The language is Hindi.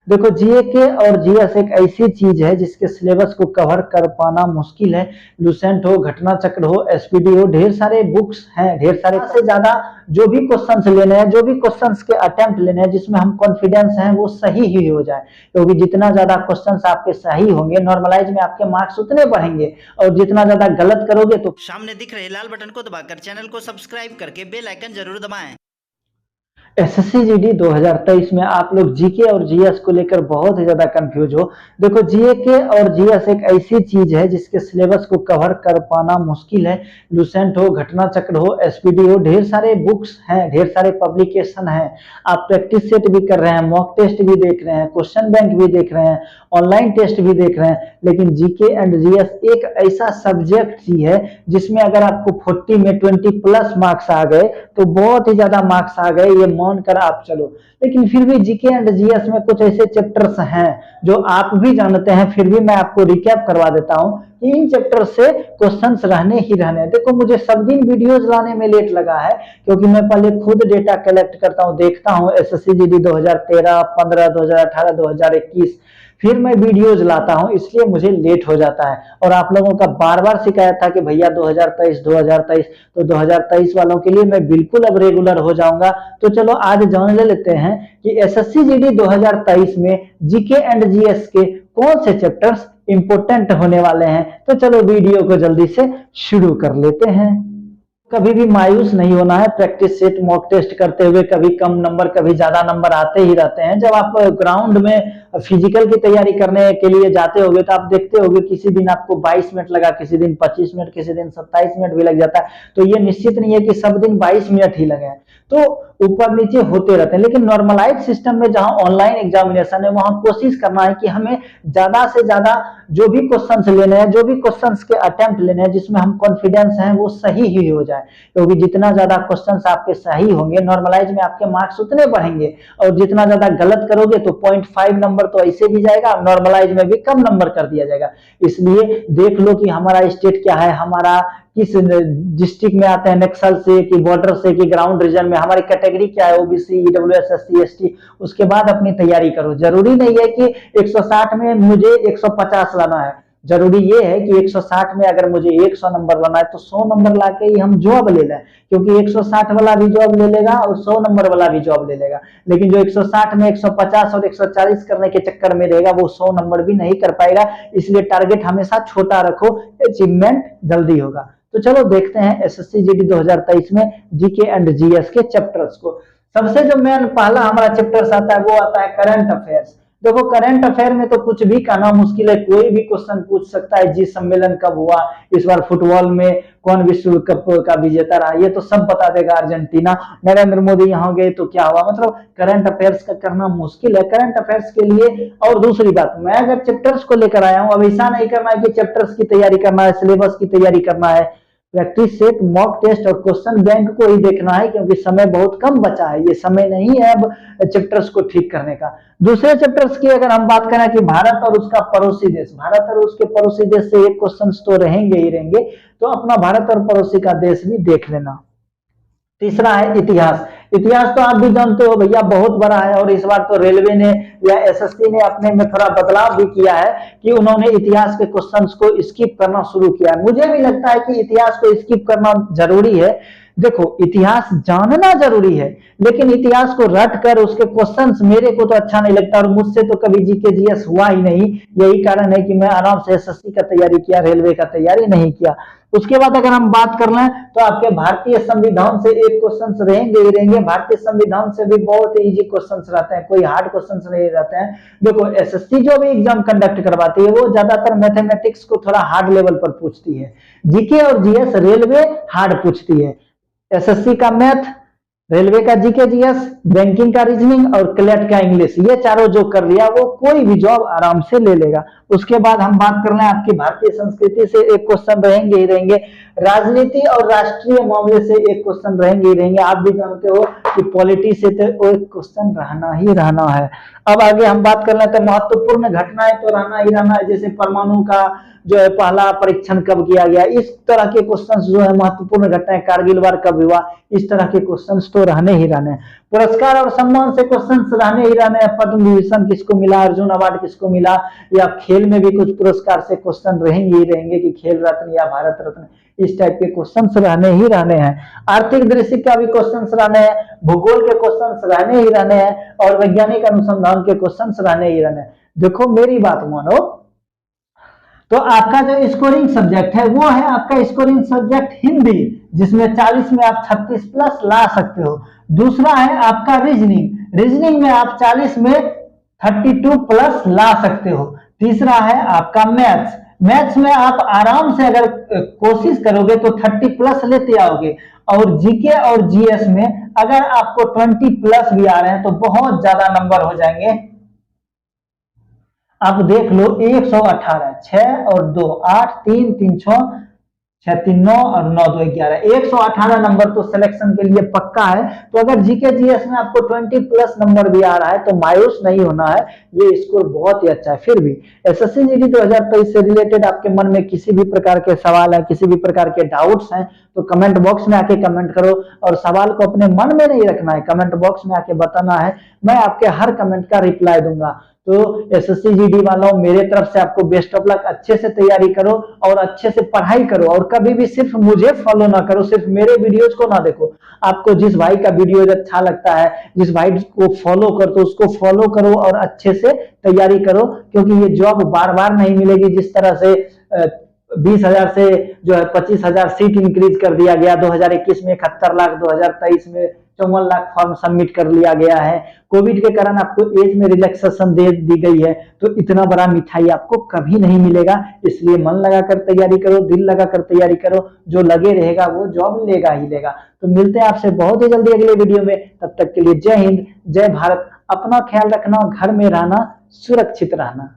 देखो, जीए के और जीएस एक ऐसी चीज है जिसके सिलेबस को कवर कर पाना मुश्किल है। लुसेंट हो, घटना चक्र हो, एसपीडी हो, ढेर सारे बुक्स हैं, ढेर सारे से ज्यादा जो भी क्वेश्चंस लेने हैं, जो भी क्वेश्चंस के अटेम्प्ट लेने हैं जिसमें हम कॉन्फिडेंस हैं वो सही ही हो जाए, क्योंकि जितना ज्यादा क्वेश्चंस आपके सही होंगे नॉर्मलाइज में आपके मार्क्स उतने बढ़ेंगे, और जितना ज्यादा गलत करोगे तो सामने दिख रहे लाल बटन को दबाकर चैनल को सब्सक्राइब करके बेल आइकन जरूर दबाएं। एसएससी जीडी 2023 में आप लोग जीके और जीएस को लेकर बहुत ही ज्यादा कंफ्यूज हो। देखो, जीके और जीएस एक ऐसी चीज है जिसके सिलेबस को कवर कर पाना मुश्किल है। लुसेंट हो, घटना चक्र हो, एसपीडी हो, ढेर सारे बुक्स हैं, ढेर सारे पब्लिकेशन हैं। आप प्रैक्टिस सेट भी कर रहे हैं, मॉक टेस्ट भी देख रहे हैं, क्वेश्चन बैंक भी देख रहे हैं, ऑनलाइन टेस्ट भी देख रहे हैं, लेकिन जीके एंड जीएस एक ऐसा सब्जेक्ट ही है जिसमें अगर आपको 40 में 20 प्लस मार्क्स आ गए तो बहुत ही ज्यादा मार्क्स आ गए, ये मान कर आप चलो। लेकिन फिर भी जीके एंड जीएस में कुछ ऐसे चैप्टर्स हैं जो आप भी जानते हैं, फिर भी मैं आपको रिकैप करवा देता हूं कि इन चैप्टर से क्वेश्चंस रहने ही रहने। देखो, मुझे सब दिन वीडियोस लाने में लेट लगा है क्योंकि मैं पहले खुद डेटा कलेक्ट करता हूं, देखता हूं एसएससी जीडी 2013, 15, 2018, 2021, फिर मैं वीडियोज लाता हूं, इसलिए मुझे लेट हो जाता है। और आप लोगों का बार बार शिकायत था कि भैया 2023 तो 2023 वालों के लिए मैं बिल्कुल अब रेगुलर हो जाऊंगा। तो चलो आज जान ले लेते हैं कि एसएससी जीडी 2023 में जीके एंड जीएस के कौन से चैप्टर्स इंपोर्टेंट होने वाले हैं। तो चलो वीडियो को जल्दी से शुरू कर लेते हैं। कभी भी मायूस नहीं होना है। प्रैक्टिस सेट मॉक टेस्ट करते हुए कभी कम नंबर कभी ज्यादा नंबर आते ही रहते हैं। जब आप ग्राउंड में फिजिकल की तैयारी करने के लिए जाते होगे तो आप देखते होगे किसी दिन आपको 22 मिनट लगा, किसी दिन 25 मिनट, किसी दिन 27 मिनट भी लग जाता है। तो ये निश्चित नहीं है कि सब दिन 22 मिनट ही लगे, तो ऊपर नीचे होते रहते हैं। लेकिन नॉर्मलाइज सिस्टम में जहां ऑनलाइन एग्जामिनेशन है वहां कोशिश करना है कि हमें ज्यादा से ज्यादा जो भी क्वेश्चंस लेने हैं, जो भी क्वेश्चंस के अटेम्प्ट लेने हैं जिसमें हम कॉन्फिडेंस हैं वो सही ही हो जाए, क्योंकि जितना ज्यादा क्वेश्चंस आपके सही होंगे नॉर्मलाइज में आपके मार्क्स उतने बढ़ेंगे, और जितना ज्यादा गलत करोगे तो 0.5 नंबर तो ऐसे भी जाएगा, नॉर्मलाइज में भी कम नंबर कर दिया जाएगा। इसलिए देख लो कि हमारा स्टेट क्या है, हमारा किस डिस्ट्रिक्ट में आते हैं, नक्सल से कि बॉर्डर से कि ग्राउंड रीजन में, हमारी कैटेगरी क्या है, ओबीसी, ईडब्ल्यूएस, एससी, एसटी। उसके बाद अपनी तैयारी करो। जरूरी नहीं है कि 160 में मुझे 150 लाना है, जरूरी ये है कि 160 में अगर मुझे 100 नंबर लाना है तो 100 नंबर लाके ही हम जॉब ले लें, क्योंकि 160 वाला भी जॉब ले लेगा और 100 नंबर वाला भी जॉब ले लेगा। लेकिन जो 160 में 150 और 140 करने के चक्कर में रहेगा वो 100 नंबर भी नहीं कर पाएगा। इसलिए टारगेट हमेशा छोटा रखो, अचीवमेंट जल्दी होगा। तो चलो देखते हैं एसएससी जीडी 2023 में जीके एंड जीएस के चैप्टर्स को। सबसे जो मेन पहला हमारा चैप्टर्स आता है वो आता है करंट अफेयर्स। देखो, करंट अफेयर में तो कुछ भी कहना मुश्किल है, कोई भी क्वेश्चन पूछ सकता है। जी सम्मेलन कब हुआ, इस बार फुटबॉल में कौन विश्व कप का विजेता रहा, ये तो सब बता देगा अर्जेंटीना। नरेंद्र मोदी यहाँ गए तो क्या हुआ, मतलब करंट अफेयर्स का करना मुश्किल है। करंट अफेयर्स के लिए और दूसरी बात, मैं अगर चैप्टर्स को लेकर आया हूं, अब ऐसा नहीं करना है कि चैप्टर्स की तैयारी करना है, सिलेबस की तैयारी करना है। प्रैक्टिस सेट, मॉक टेस्ट और क्वेश्चन बैंक को ही देखना है, क्योंकि समय बहुत कम बचा है। ये समय नहीं है अब चैप्टर्स को ठीक करने का। दूसरे चैप्टर्स की अगर हम बात करें कि भारत और उसका पड़ोसी देश, भारत और उसके पड़ोसी देश से एक क्वेश्चन तो रहेंगे ही रहेंगे, तो अपना भारत और पड़ोसी का देश भी देख लेना। तीसरा है इतिहास। इतिहास तो आप भी जानते हो भैया, बहुत बड़ा है, और इस बार तो रेलवे ने या एसएससी ने अपने में थोड़ा बदलाव भी किया है कि उन्होंने इतिहास के क्वेश्चंस को स्किप करना शुरू किया है। मुझे भी लगता है कि इतिहास को स्किप करना जरूरी है। देखो, इतिहास जानना जरूरी है, लेकिन इतिहास को रट कर उसके क्वेश्चंस मेरे को तो अच्छा नहीं लगता, और मुझसे तो कभी जीके जीएस हुआ ही नहीं। यही कारण है कि मैं आराम से एसएससी का तैयारी किया, रेलवे का तैयारी नहीं किया। उसके बाद अगर हम बात कर लें तो आपके भारतीय संविधान से एक क्वेश्चन रहेंगे ही रहेंगे। भारतीय संविधान से भी बहुत इजी क्वेश्चन रहते हैं, कोई हार्ड क्वेश्चन नहीं रहते हैं। देखो, एसएससी जो भी एग्जाम कंडक्ट करवाती है वो ज्यादातर मैथमेटिक्स को थोड़ा हार्ड लेवल पर पूछती है। जीके और जीएस रेलवे हार्ड पूछती है। एसएससी का मैथ, रेलवे का जीके जीएस, बैंकिंग का रीजनिंग और क्लेट का इंग्लिश, ये चारों जो कर लिया वो कोई भी जॉब आराम से ले लेगा। उसके बाद हम बात कर रहे हैं आपकी भारतीय संस्कृति से एक क्वेश्चन रहेंगे ही रहेंगे। राजनीति और राष्ट्रीय मामले से एक क्वेश्चन रहेंगे ही रहेंगे। आप भी जानते हो कि पॉलिटी से तो एक क्वेश्चन रहना ही रहना है। अब आगे हम बात कर रहे हैं तो महत्वपूर्ण घटनाएं तो रहना ही रहना है, जैसे परमाणु का जो है पहला परीक्षण कब किया गया, इस तरह के क्वेश्चंस जो है महत्वपूर्ण घटनाएं, कारगिल वार कब हुआ, इस तरह के क्वेश्चंस तो रहने ही रहने हैं। पुरस्कार और सम्मान से क्वेश्चंस रहने ही रहने हैं। पद्म विभूषण किसको मिला, अर्जुन अवार्ड किसको मिला, या खेल में भी कुछ पुरस्कार से क्वेश्चन रहेंगे ही रहेंगे कि खेल रत्न या भारत रत्न, इस टाइप के क्वेश्चंस रहने ही रहने हैं। आर्थिक दृष्टि का भी क्वेश्चंस रहने हैं, भूगोल के क्वेश्चंस रहने ही रहने हैं, और वैज्ञानिक अनुसंधान के क्वेश्चंस रहने ही रहने हैं। देखो मेरी बात मानो, तो आपका जो स्कोरिंग सब्जेक्ट है वो है आपका स्कोरिंग सब्जेक्ट हिंदी, जिसमें 40 में आप 36 प्लस ला सकते हो। दूसरा है आपका रीजनिंग, रीजनिंग में आप 40 में 32 प्लस ला सकते हो। तीसरा है आपका मैथ्स, मैथ्स में आप आराम से अगर कोशिश करोगे तो 30 प्लस लेते आओगे। और जीके और जीएस में अगर आपको 20 प्लस भी आ रहे हैं तो बहुत ज्यादा नंबर हो जाएंगे। आप देख लो 118, 6 और 2 8, 3 3 6, 6 3 9 और 9 2 11, 118 नंबर तो सिलेक्शन के लिए पक्का है। तो अगर जीके जीएस में आपको 20 प्लस नंबर भी आ रहा है तो मायूस नहीं होना है, ये स्कोर बहुत ही अच्छा है। फिर भी एसएससी जीडी 2023 से रिलेटेड आपके मन में किसी भी प्रकार के सवाल है, किसी भी प्रकार के डाउट्स हैं, तो कमेंट बॉक्स में आके कमेंट करो। और सवाल को अपने मन में नहीं रखना है, कमेंट बॉक्स में आके बताना है, मैं आपके हर कमेंट का रिप्लाई दूंगा। तो एसएससी जीडी वालों, मेरे तरफ से आपको बेस्ट ऑफ लक, अच्छे से तैयारी करो और अच्छे से पढ़ाई करो। और कभी भी सिर्फ मुझे फॉलो ना करो, सिर्फ मेरे वीडियोज को ना देखो। आपको जिस भाई का वीडियो अच्छा लगता है, जिस भाई को फॉलो करते हो उसको फॉलो करो और अच्छे से तैयारी करो, क्योंकि ये जॉब बार बार नहीं मिलेगी। जिस तरह से 20,000 से जो है 25,000 सीट इंक्रीज कर दिया गया, 2021 में 71 लाख, 2023 में 54 लाख फॉर्म सबमिट कर लिया गया है। कोविड के कारण आपको एज में रिलैक्सेशन दे दी गई है, तो इतना बड़ा मिठाई आपको कभी नहीं मिलेगा। इसलिए मन लगाकर तैयारी करो, दिल लगाकर तैयारी करो, जो लगे रहेगा वो जॉब लेगा ही लेगा। तो मिलते हैं आपसे बहुत ही जल्दी अगले वीडियो में, तब तक के लिए जय हिंद, जय भारत। अपना ख्याल रखना, घर में रहना, सुरक्षित रहना।